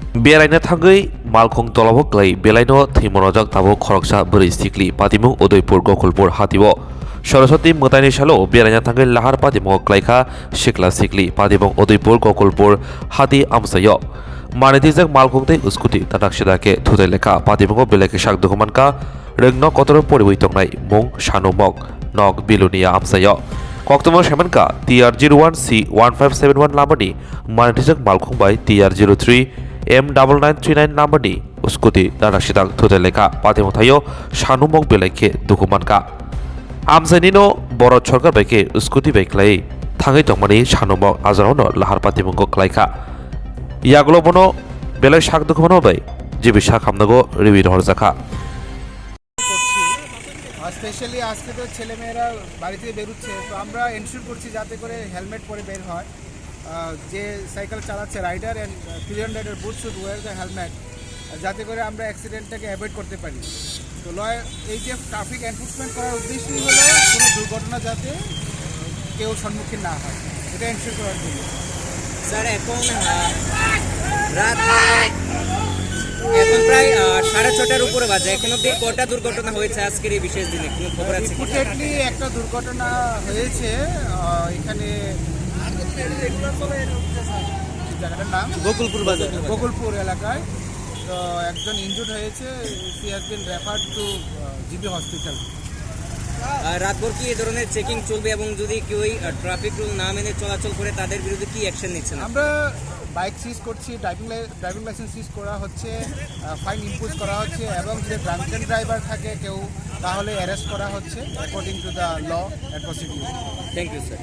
बेरायनो थाङै मालखं तलाबो ग्लै बेलायनो थैमनजक ताबो खरकसा बोरै सिक्लि पातिमु उदयपुर गकुलपुर हातिबो सरस्वती मोतायनि सालो बेरायनो थाङै लाहार पातिमु ग्लाइखा सिक्ला सिक्लि पातिमु उदयपुर गकुलपुर हाति आमसायो मानितिजक मालखंते स्कुटी ताटाक सिदाके थुदै लेखा पातिमु बेलेके साक दुखुमानका रोंनो कतर परिबुइ तंनाय मुं सानुमक नक बिलुनिया आमसायो कक्तमो सेमनका TR01C1571 लामानि मानितिजक मालखंबाय TR03 M9939 नाम्बारनि स्कुटी दाना सिदां थुदै लेखा पातिमु थायो सानुमक बेलेके दुखुमानका आमसाइनिनो भारत सरकार बायके स्कुटी बायख्लाय थाङै दंमानि सानुमक आजारावनो लाहार पातिमुखौ खालायखा यागलबनो बेलेक साक दुखुमानो बाय जिबि साक हामनागो रिबि रहरजाखा স্পেশালি আজকে তো ছেলেমেয়েরা বাড়ি থেকে বেরোচ্ছে, তো আমরা এনশিওর করছি যাতে করে হেলমেট পরে বের হয়। যে সাইকেল চালাচ্ছে rider and pillion rider both should wear the helmet, যাতে করে আমরা অ্যাক্সিডেন্টটাকে অ্যাভয়েড করতে পারি। তো এই যে ট্রাফিক এনফোর্সমেন্ট করার উদ্দেশ্যই হলো কোনো দুর্ঘটনা যাতে কেউ সম্মুখীন না হয়, এটা এনশিওর করার জন্য। স্যার এখন রাত এখন প্রায় 6:30টার উপরে বাজে, এখন অব্দি কটা দুর্ঘটনা হয়েছে আজকের এই বিশেষ দিনে কোনো খবর আছে? রিপোর্টেডলি একটা দুর্ঘটনা হয়েছে এখানে, জায়গাটার নাম গোকুলপুর বাজার, গোকুলপুর এলাকায়। তো একজন ইনজুর্ড হয়েছে, she has been referred to GB hospital. রাতভর কি এই ধরনের চেকিং চলবে এবং যদি কেউ ট্রাফিক রুল না মেনে চলাচল করে তাদের বিরুদ্ধে কি অ্যাকশন নিচ্ছেন? আমরা বাইক সিজ করছি, ড্রাইভিং লাইসেন্স সিজ করা হচ্ছে, ফাইন ইম্পোজ করা হচ্ছে, এবং যদি ড্রাঙ্কেন ড্রাইভার থাকে কেউ তাহলে অ্যারেস্ট করা হচ্ছে according to the law and procedure. Thank you sir.